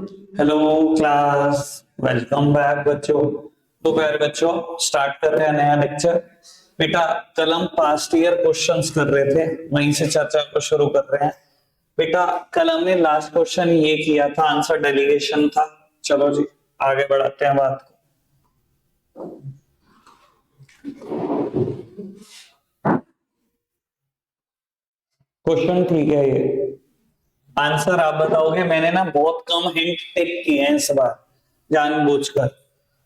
Hello class, welcome back बच्चों। तो प्यारे बच्चों, स्टार्ट कर रहे हैं नया लेक्चर। बेटा, कल हम पास्ट ईयर क्वेश्चंस कर रहे थे, वहीं से चर्चा को शुरू कर रहे हैं। बेटा, कल हमने लास्ट क्वेश्चन ये किया था, आंसर डेलीगेशन था। चलो जी, आगे बढ़ाते हैं बात को। क्वेश्चन ठीक है ये, आंसर आप बताओगे। मैंने ना बहुत कम हिंट टिक किए हैं इस बार, जानबूझकर।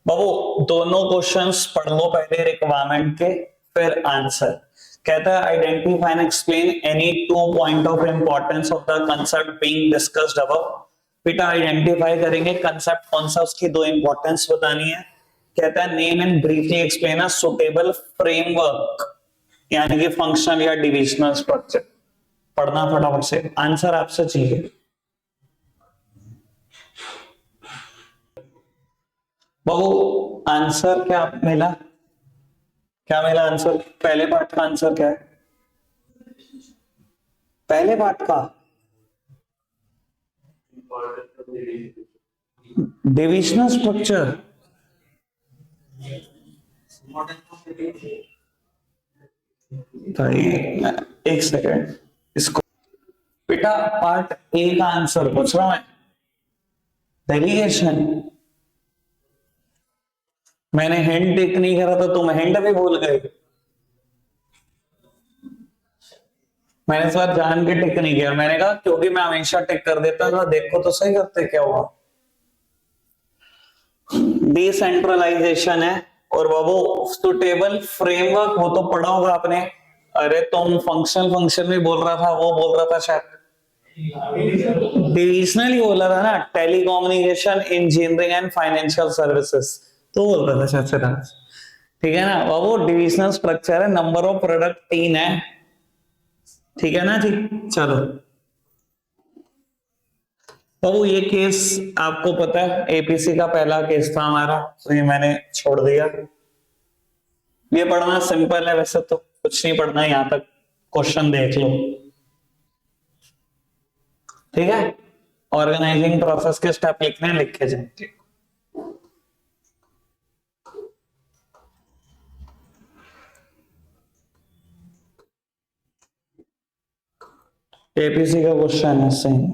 बाबू, दोनों क्वेश्चंस पढ़ लो पहले रिक्वायरमेंट के, फिर आंसर। कहता है identify and explain any two point of importance of the concept being discussed above. बेटा, आइडेंटिफाई करेंगे कंसेप्ट कौन सा, उसकी दो इंपॉर्टेंस बतानी है। कहता है name and briefly explain a suitable framework, यानी कि फंक्शनल या डिविजनल स्ट्रक्चर। पढ़ना फटाफट से, आंसर आपसे चाहिए। बाबू, आंसर क्या मिला? क्या मिला आंसर? पहले पार्ट का आंसर क्या है? पहले पार्ट का डिविजनल स्ट्रक्चर। भाई, एक सेकेंड, इसको बेटा पार्ट ए का आंसर पूछ रहा हूं मैं। डेलीगेशन। मैंने हिंट टिक नहीं करा तो तुम हिंट भी भूल गए। मैंने इस बार जान के टिक नहीं किया, मैंने कहा क्योंकि मैं हमेशा टिक कर देता था, देखो तो सही करते क्या हुआ। डिसेंट्रलाइजेशन है। और बाबू, सुटेबल फ्रेमवर्क वो तो पढ़ा होगा आपने। अरे तुम फंक्शनल फंक्शन में बोल रहा था, वो बोल रहा था शायद डिविजनल ही बोला था ना, telecommunication engineering and financial services, तो बोल रहा था शायद से। ठीक है ना बाबू, डिविजनल स्ट्रक्चर है, नंबर ऑफ प्रोडक्ट 3 है। ठीक है ना जी। चलो बाबू, ये केस आपको पता है, एपीसी का पहला केस था हमारा, तो ये मैंने छोड़ दिया। ये पढ़ना सिंपल है, वैसे तो कुछ नहीं पढ़ना है, यहां तक क्वेश्चन देख लो। ठीक है, ऑर्गेनाइजिंग प्रोसेस के स्टेप लिखने, लिख के जाएंगे। एपीसी का क्वेश्चन है सही।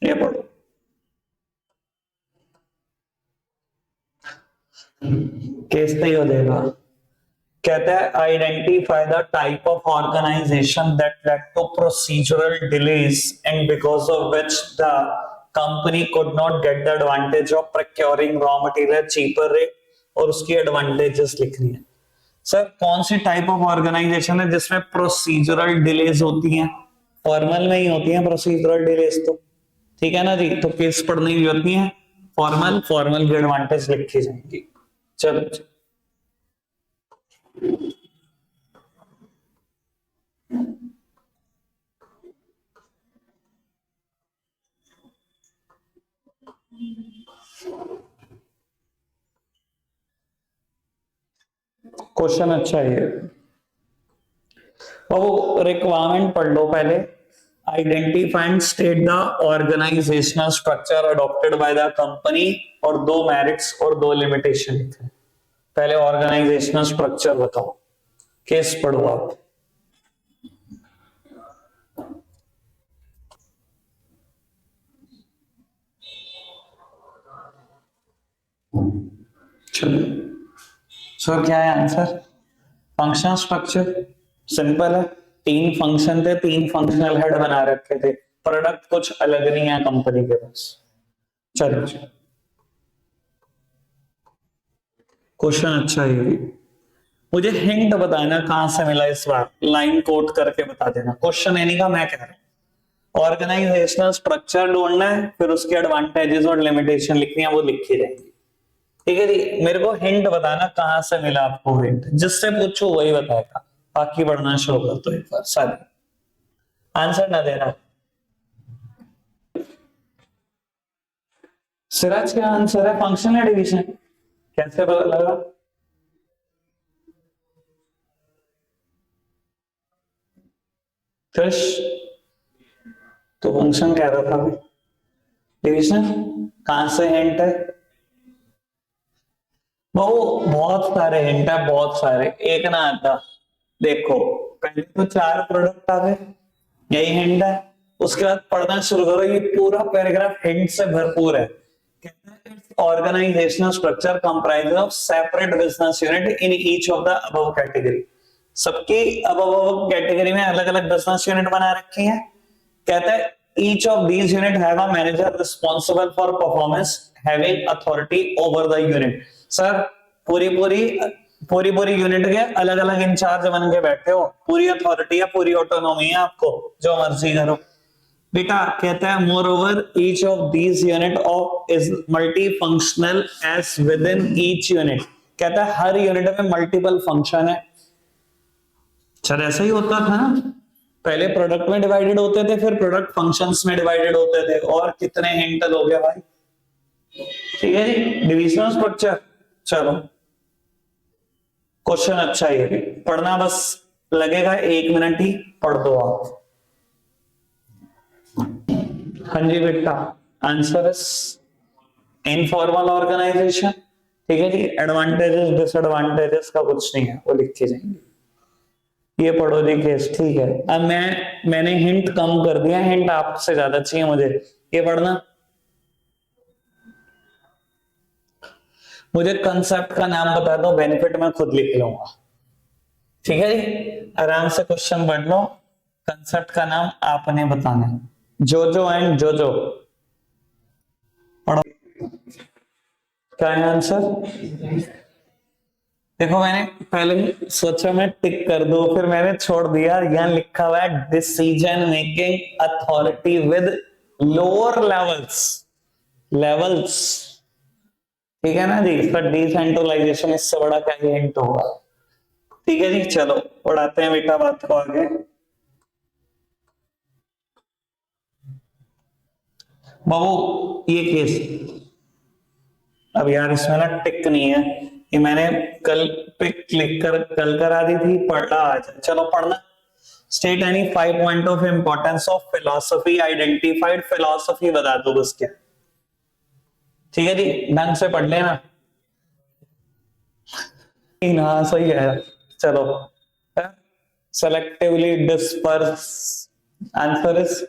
ये पढ़ो, केस सही हो जाएगा। कहता है identify the type of organisation that led to procedural delays and because of which the company could not get the advantage of procuring raw material cheaper rate, और उसकी एडवांटेजेस लिखनी है। सर, कौन सी टाइप ऑफ ऑर्गेनाइजेशन है जिसमें procedural delays होती हैं? Formal में ही होती हैं प्रोसीजरल डिलेज तो। ठीक है ना जी, तो केस पढ़ने की जरूरत नहीं है। फॉर्मल, फॉर्मल की एडवांटेज लिखी जाएंगी। चलो, क्वेश्चन अच्छा है ये। वो रिक्वायरमेंट पढ़ लो पहले। Identify and state the organisational structure adopted by the company, और दो मेरिट्स और दो लिमिटेशन लिखे। पहले ऑर्गेनाइजेशनल स्ट्रक्चर बताओ, केस पढ़ो आप। चलो सर, क्या है आंसर? फंक्शनल स्ट्रक्चर सिंपल है। 3 फंक्शन थे, 3 फंक्शनल हेड बना रखे थे, प्रोडक्ट कुछ अलग नहीं है कंपनी के पास। चलो, क्वेश्चन अच्छा है। मुझे हिंट बताना कहां से मिला, इस बार लाइन कोट करके बता देना। क्वेश्चन एनी का मैं कह रहा हूं, ऑर्गेनाइजेशनल स्ट्रक्चर ढूंढना है, फिर उसके एडवांटेजेस और लिमिटेशन लिखनी है, वो लिखी जाएंगी। ठीक है जी, मेरे को हिंट बताना कहां से मिला आपको। हिंट जिससे पूछो वही बताएगा, बाकी बढ़ना शुरू कर दो एक बार सारे। आंसर ना देना। सिराज क्या आंसर है? फंक्शन या डिवीजन? कैसे पता लगा? फिश। तो फंक्शन क्या था डिवीजन, कहां से हिंट है? वो बहुत सारे हिंट है, बहुत सारे, एक ना आता। देखो पहले तो 4 प्रोडक्ट आ गए, यही हिंट है। उसके बाद पढ़ना शुरू करो, ये पूरा पैराग्राफ हिंट से भरपूर है। कहते हैं organisational structure comprises of separate business unit in each of the above category. सबकी अबव कैटेगरी में अलग अलग बिजनेस यूनिट बना रखी है। कहता है each of these unit have a manager responsible for performance having authority over the unit। Sir पूरी पूरी पूरी पूरी यूनिट के अलग अलग इंचार्ज बन के बैठे हो, पूरी अथॉरिटी है, पूरी ऑटोनॉमी है, आपको जो मर्जी करो बेटा। कहता है moreover each of these unit of is multi functional as within each unit. कहता है हर यूनिट में मल्टीपल फंक्शन है। सर ऐसा ही होता था ना, पहले प्रोडक्ट में डिवाइडेड होते थे, फिर प्रोडक्ट फंक्शंस में डिवाइडेड होते थे। और कितने हिंट हो गए भाई, ठीक है जी, डिविजनल स्ट्रक्चर। चलो क्वेश्चन अच्छा है, ये पढ़ना बस लगेगा 1 मिनट ही, पढ़ दो आप। हाँ जी बेटा, आंसर इज इनफॉर्मल ऑर्गेनाइजेशन। ठीक है जी, एडवांटेजेस डिसएडवांटेजेस का कुछ नहीं है, वो लिख के जाएंगे। ये पढ़ो जी केस, ठीक है। अब मैंने हिंट कम कर दिया, हिंट आपसे ज्यादा चाहिए मुझे। ये पढ़ना, मुझे कंसेप्ट का नाम बता दो, बेनिफिट मैं खुद लिख लूंगा। ठीक है जी, आराम से क्वेश्चन पढ़ लो। कंसेप्ट का नाम आपने बताना है, जोजो एंड जोजो। पढ़ो, क्या है आंसर? देखो मैंने पहले सोचा मैं टिक कर दूं, फिर मैंने छोड़ दिया। यहां लिखा हुआ है decision making authority with lower levels. ठीक है ना जी, इसका डिसेंट्रलाइजेशन, इससे बड़ा क्या हिंट होगा। ठीक है जी, चलो पढ़ाते हैं बेटा बात को आगे। बाबू ये केस, अब यार इसमें ना टिक नहीं है, ये मैंने कल पे क्लिक कर कल करा दी थी, पढ़ा आज। चलो पढ़ना। State any 5 point of importance of philosophy identified. Philosophy बता दो बस क्या। ठीक है जी, ढंग से पढ़ लेना। हाँ सही है, चलो। Selectively disperse, answer is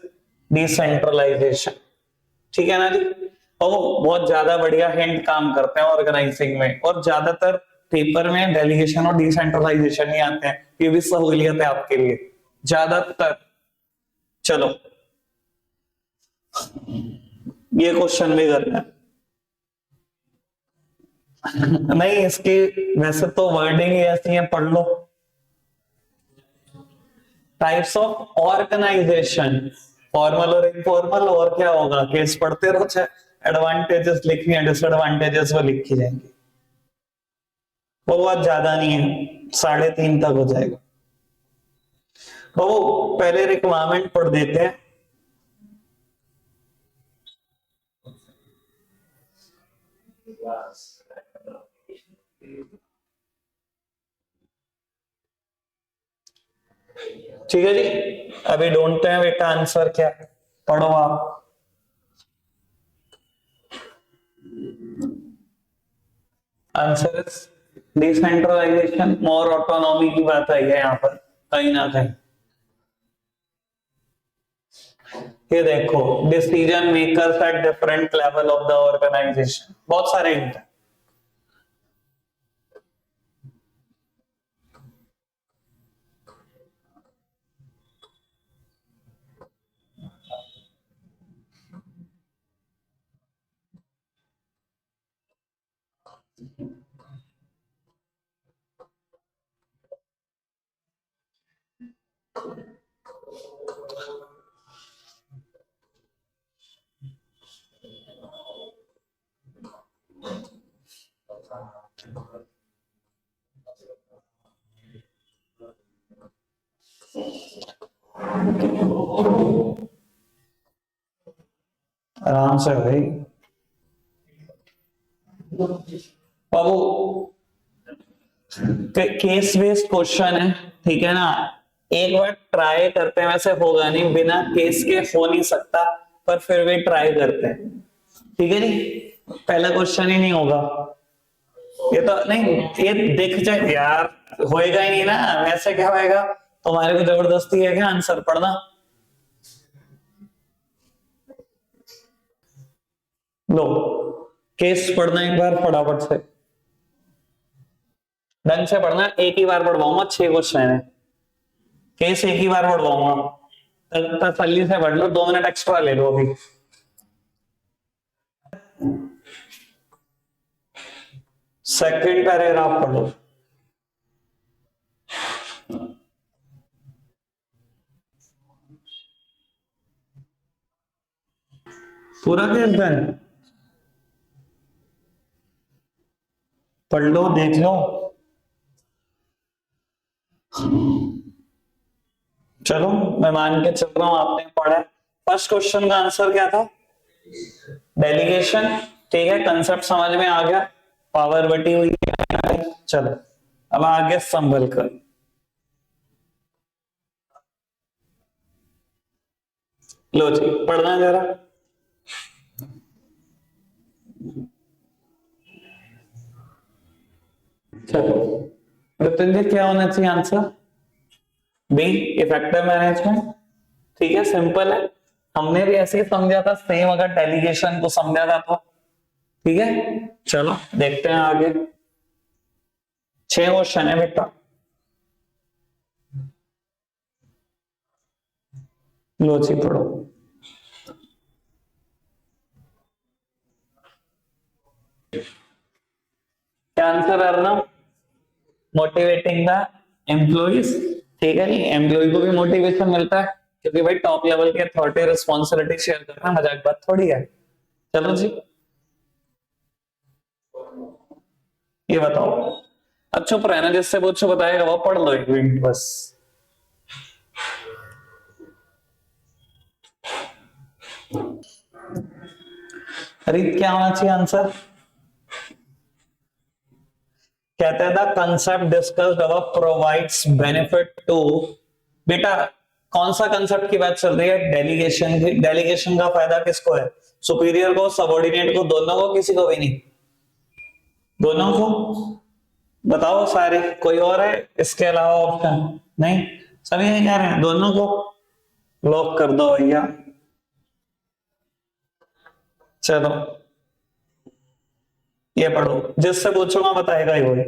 decentralisation. ठीक है ना जी। ओ बहुत ज्यादा बढ़िया हिंट काम करते हैं ऑर्गेनाइजिंग में, और ज्यादातर पेपर में डेलीगेशन और डिसेंट्रलाइजेशन ही आते हैं। ये भी सहूलियत है आपके लिए ज्यादातर। चलो ये क्वेश्चन भी करना है। नहीं इसकी वैसे तो वर्डिंग ही ऐसी है, पढ़ लो। टाइप्स ऑफ ऑर्गेनाइजेशन, फॉर्मल और इनफॉर्मल, और क्या होगा, केस पढ़ते रहो। चाहे एडवांटेजेस लिखनी है, डिसएडवांटेजेस वो लिखी जाएंगे। वो बहुत ज्यादा नहीं है, 3.5 तक हो जाएगा। वो पहले रिक्वायरमेंट पढ़ देते हैं। ठीक है जी, अभी ढूंढते हैं बेटा आंसर क्या है, पढ़ो आप। Answer is decentralisation, more autonomy की बात आई है यहाँ पर कहीं ना कहीं। ये देखो, decision makers at different level of the organisation, बहुत सारे हिंट है। आराम से भाई बाबू, केस बेस्ड क्वेश्चन है, ठीक है ना। एक बार ट्राई करते हैं, वैसे होगा नहीं, बिना केस के हो नहीं सकता, पर फिर भी ट्राई करते हैं, ठीक है जी। पहला क्वेश्चन ही नहीं होगा ये तो नहीं, ये देख जाए यार, होएगा ही नहीं ना, वैसे क्या होएगा, तुम्हारे को जबरदस्ती है क्या आंसर पढ़ना। लो, केस पढ़ना एक बार फटाफट से, ढंग से पढ़ना, एक ही बार पढ़वाऊंगा, 6 क्वेश्चन है, केस एक ही बार पढ़वाऊंगा, तसल्ली से पढ़ लो, 2 मिनट एक्स्ट्रा ले लो अभी। सेकंड पैराग्राफ पढ़ो, पूरा केस डन, पढ़ लो, देख लो। चलो मैं मान के चल रहा हूं आपने पढ़ा है। फर्स्ट क्वेश्चन का आंसर क्या था, डेलीगेशन, ठीक है, कंसेप्ट समझ में आ गया, पावर बटी हुई है। चलो अब आगे संभल कर, लो जी पढ़ना जरा। चलो मृत्युंजय, क्या होना चाहिए आंसर, बी, इफेक्टिव मैनेजमेंट, ठीक है, सिंपल है, हमने भी ऐसे ही समझा था सेम, अगर डेलीगेशन को समझा था तो, ठीक है। चलो देखते हैं आगे, 6 क्वेश्चन है बेटा, लो जी पढ़ो। क्या आंसर करना, मोटिवेटिंग द एम्प्लॉइज, ठीक है जी, एम्प्लॉय को भी मोटिवेशन मिलता है, क्योंकि भाई टॉप लेवल के अथॉरिटी रिस्पॉन्सिबिलिटी शेयर करना मजाक बात थोड़ी है। चलो जी ये बताओ, अब चुप रहना, जिससे पूछो बताएगा वो पढ़ लो 1 मिनट बस। अरे क्या होना चाहिए आंसर, कहते हैं the concept discussed above provides benefit to, बेटा कौन सा कंसेप्ट की बात चल रही है, डेलीगेशन की, डेलीगेशन का फायदा किसको है, सुपीरियर को, सबऑर्डिनेट को, दोनों को, किसी को भी नहीं, दोनों को, बताओ सारे, कोई और है इसके अलावा ऑप्शन, नहीं, सभी यही कह रहे हैं दोनों को, लॉक कर दो भैया। चलो ये पढ़ो, जिससे पूछूंगा बताएगा ही वही।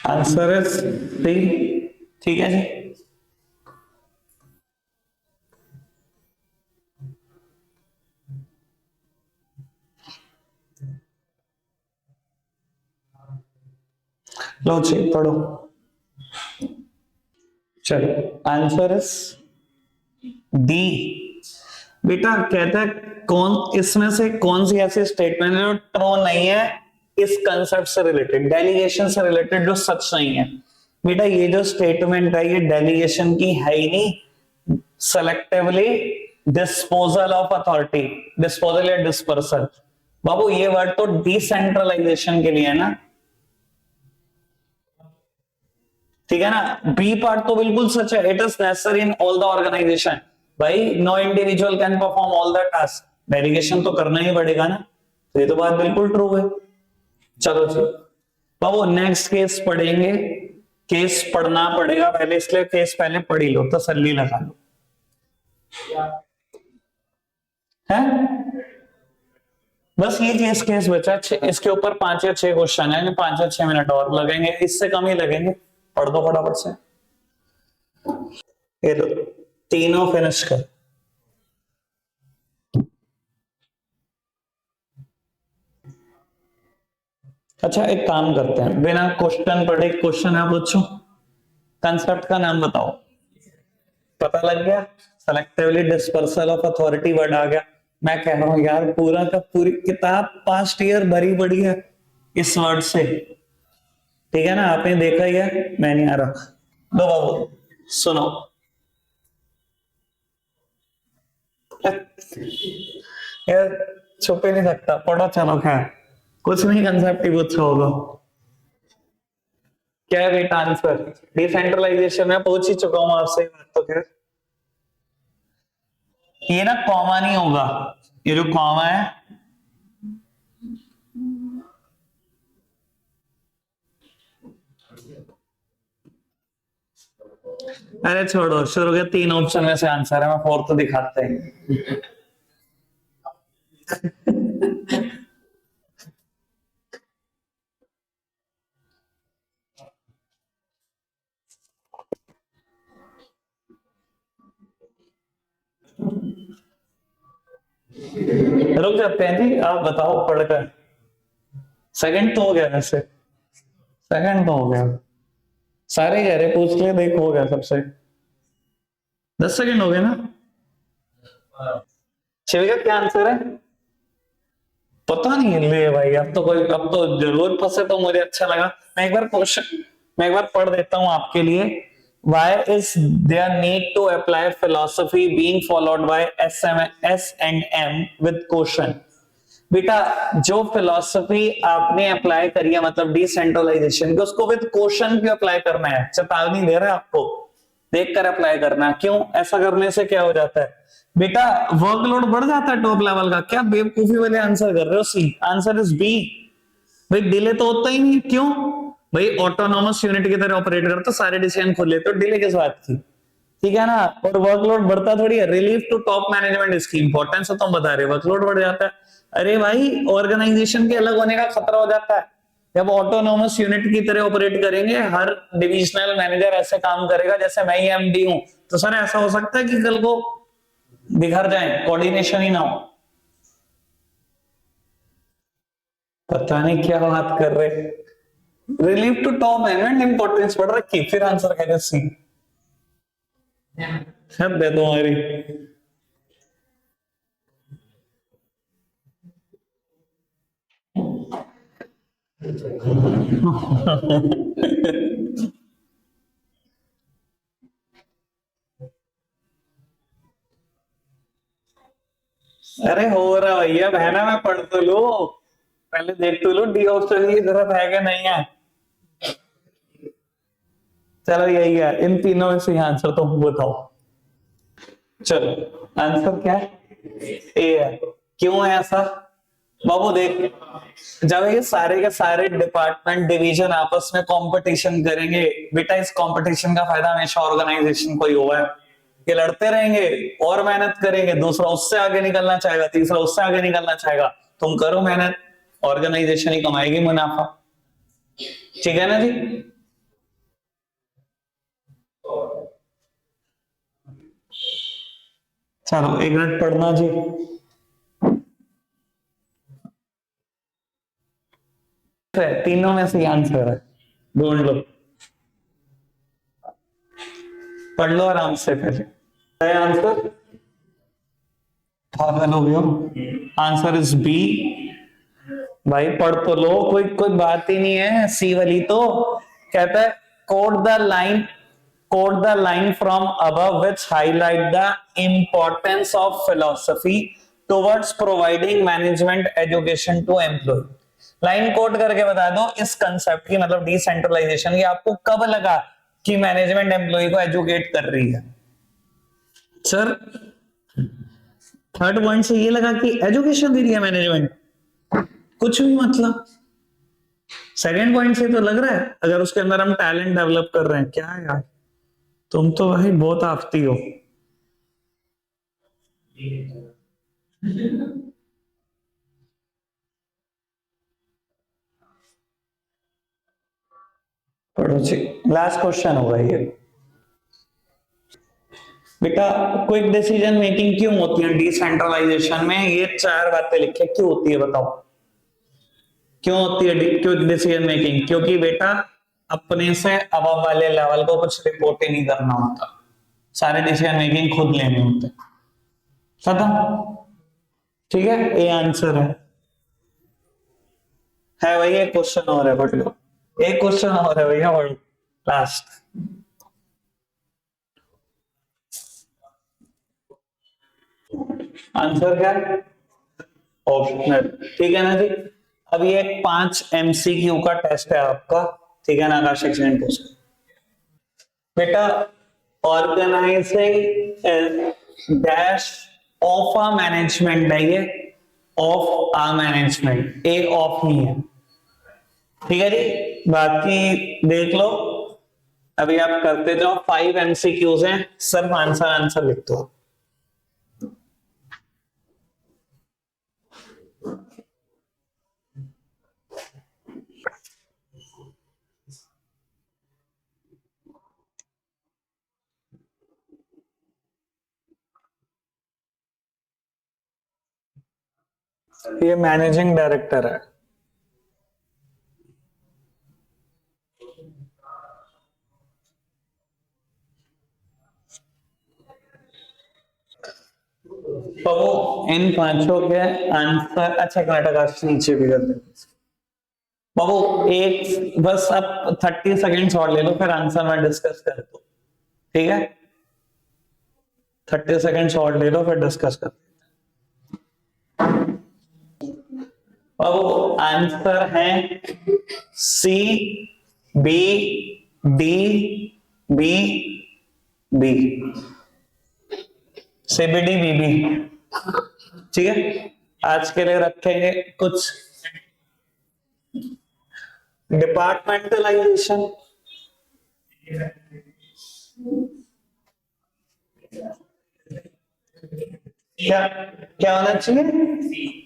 आंसर इज सी, ठीक है जी। लो जी पढ़ो, चलो आंसर इज डी। बेटा कहता है कौन इसमें से कौन सी ऐसी स्टेटमेंट है जो ट्रू नहीं है, इस कंसेप्ट से रिलेटेड, डेलीगेशन से रिलेटेड, जो सच नहीं है। बेटा ये जो स्टेटमेंट है ये डेलीगेशन की है ही नहीं, selectively disposal of authority, disposal या डिस्पर्सल, बाबू ये वर्ड तो डिसेंट्रलाइजेशन के लिए है ना, ठीक है ना। बी पार्ट तो बिल्कुल सच है, it is necessary in all the organisation, भाई no individual can perform all the task, delegation तो करना ही पड़ेगा ना, तो ये तो बात बिल्कुल ट्रू है। चलो जी बाबू नेक्स्ट केस पढ़ेंगे, केस पढ़ना पड़ेगा पहले, इसलिए केस पहले पढ़ ही लो, तसल्ली लगा लो, है बस ये केस केस बचा, इसके ऊपर 5 या 6 क्वेश्चन है, 5 या 6 मिनट और लगेंगे, इससे कम ही लगेंगे, पढ़ दो फटाफट से, ये लो तीनों फिनिश कर। अच्छा एक काम करते हैं, बिना क्वेश्चन पढ़े क्वेश्चन है पूछूं, कंसेप्ट का नाम बताओ, पता लग गया, selectively dispersal of authority word आ गया। मैं कह रहा हूं यार पूरा का पूरी किताब पास्ट ईयर भरी पड़ी है इस वर्ड से, ठीक है ना, आपने देखा ही है, मैं नहीं आ रहा। लो बाबू सुनो, यार छुप ही नहीं सकता, पढ़ो चलो खैर। कुछ नहीं, कंसेप्ट ही पूछा होगा। क्या है बेटा आंसर? डिसेंट्रलाइजेशन में पूछ ही चुका हूं आपसे बात, तो खैर ये ना कॉमा नहीं होगा, ये जो कॉमा है, अरे छोड़ो, शुरू के 3 ऑप्शन में से आंसर है, मैं फोर्थ दिखाते हैं। रुक जाते हैं जी, आप बताओ पढ़कर। सेकंड तो हो गया वैसे, सेकंड तो हो गया, सारे कह रहे पूछ ले देख, हो गया सबसे। 10 सेकंड हो गए ना। शिविका क्या आंसर है? पता नहीं ले भाई, अब तो कोई, अब तो जरूर फंसे तो मुझे अच्छा लगा। मैं एक बार क्वेश्चन, मैं एक बार पढ़ देता हूं आपके लिए। Why is there need to apply philosophy being followed by S and M with question? बेटा जो फिलोसफी आपने अप्लाई करी है, मतलब डिसेंट्रलाइजेशन की, उसको विद क्वेश्चन क्यों अप्लाई करना है? चेतावनी दे रहा है आपको, देखकर अप्लाई करना। क्यों? ऐसा करने से क्या हो जाता है बेटा? वर्कलोड बढ़ जाता है टॉप लेवल का। क्या बेवकूफी वाले आंसर कर रहे हो? C answer is B. भाई डिले तो होता ही नहीं, क्यों भाई? ऑटोनोमस यूनिट की तरह ऑपरेट करते, सारे डिसीजन खुद लेते हो, डिले किस बात की? ठीक है ना। और वर्कलोड बढ़ता थोड़ी है, रिलीफ टू टॉप मैनेजमेंट इसकी इंपॉर्टेंस है, तुम बता रहे वर्कलोड बढ़ जाता है। अरे भाई ऑर्गेनाइजेशन के अलग होने का खतरा हो जाता है जब ऑटोनोमस यूनिट की तरह ऑपरेट करेंगे। हर डिविजनल मैनेजर ऐसे काम करेगा जैसे मैं ही एमडी हूं, तो सर ऐसा हो सकता है कि कल को बिखर जाए, कोऑर्डिनेशन ही ना हो। पता नहीं क्या बात कर रहे। Relief to top management importance पढ़ रखी, फिर आंसर है सी। हद है तुम्हारी। अरे हो रहा भैया, बहना मैं पढ़ तो लू, पहले देख तो लू डी ऑप्शन की जरूरत है कि नहीं है। चलो यही है, इन तीनों में से आंसर तो बताओ। चलो आंसर क्या है? ए है। क्यों है ऐसा? बाबू देख, जब ये सारे के सारे डिपार्टमेंट डिवीजन आपस में कंपटीशन करेंगे बेटा, इस कंपटीशन का फायदा हमेशा ऑर्गेनाइजेशन को ही हुआ है। ये लड़ते रहेंगे और मेहनत करेंगे, दूसरा उससे आगे निकलना चाहेगा, तीसरा उससे आगे निकलना चाहेगा, तुम करो मेहनत, ऑर्गेनाइजेशन ही कमाएगी मुनाफा। ठीक है ना जी। चलो एक मिनट पढ़ना जी। तीनों में से आंसर है, ढूंढ लो, पढ़ लो आराम से पहले। है आंसर? पागल हो गए हो? Answer is B. भाई पढ़ तो लो, कोई कोई बात ही नहीं है। सी वाली तो कहता है quote the line, quote the line from above which highlight the importance of philosophy towards providing management education to employ. Line quote करके बता दो इस कंसेप्ट की, मतलब डिसेंट्रलाइजेशन की, आपको कब लगा कि मैनेजमेंट एम्प्लॉय को एजुकेट कर रही है? सर थर्ड पॉइंट से ये लगा कि एजुकेशन दे रही है मैनेजमेंट, कुछ भी मतलब। सेकंड पॉइंट से तो लग रहा है अगर उसके अंदर हम टैलेंट डेवलप कर रहे हैं। क्या है यार, तुम तो भाई बहुत आफती हो। पढ़ो जी, लास्ट क्वेश्चन होगा ये। बेटा क्विक डिसीजन मेकिंग क्यों होती है डिसेंट्रलाइजेशन में? ये 4 बातें लिखे, क्यों होती है बताओ? क्यों होती है क्विक डिसीजन मेकिंग? क्योंकि बेटा अपने से अब वाले लेवल को कुछ रिपोर्ट ही नहीं करना होता, सारे डिसीजन मेकिंग खुद लेने होते। खत्म। ठीक है, ये आंसर है भाई। एक क्वेश्चन और है, पढ़ लो। एक क्वेश्चन और है भैया, पढ़ लो लास्ट। आंसर क्या है? ऑप्शनल। ठीक है ना जी। अब ये एक 5 MCQ का टेस्ट है आपका, ठीक है ना, आकाशिक जैन पोस्ट। बेटा organizing dash of a management है, ये of a management, a of नहीं है, ठीक है जी। बाकी देख लो, अभी आप करते जाओ, 5 MCQs हैं, सिर्फ आंसर लिख दो। ये मैनेजिंग डायरेक्टर है। तो इन पांचों के आंसर, अच्छा कर्नाटक नीचे भी कर दे बाबू। एक बस अब 30 सेकेंड्स और ले लो, फिर आंसर में डिस्कस कर दो, ठीक है। 30 सेकेंड्स और ले लो, फिर डिस्कस कर। बाबू आंसर है C B D B B, CBD BB, ठीक है। आज के लिए रखेंगे कुछ डिपार्टमेंटलाइजेशन, क्या क्या होना चाहिए?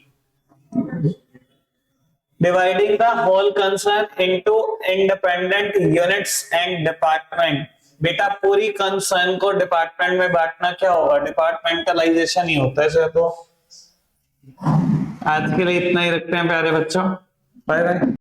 Dividing the whole concern into independent units and department. बेटा पूरी कंसर्न को डिपार्टमेंट में बांटना क्या होगा? डिपार्टमेंटलाइजेशन ही होता है इसे। तो आज के लिए इतना ही रखते हैं प्यारे बच्चों, बाय बाय।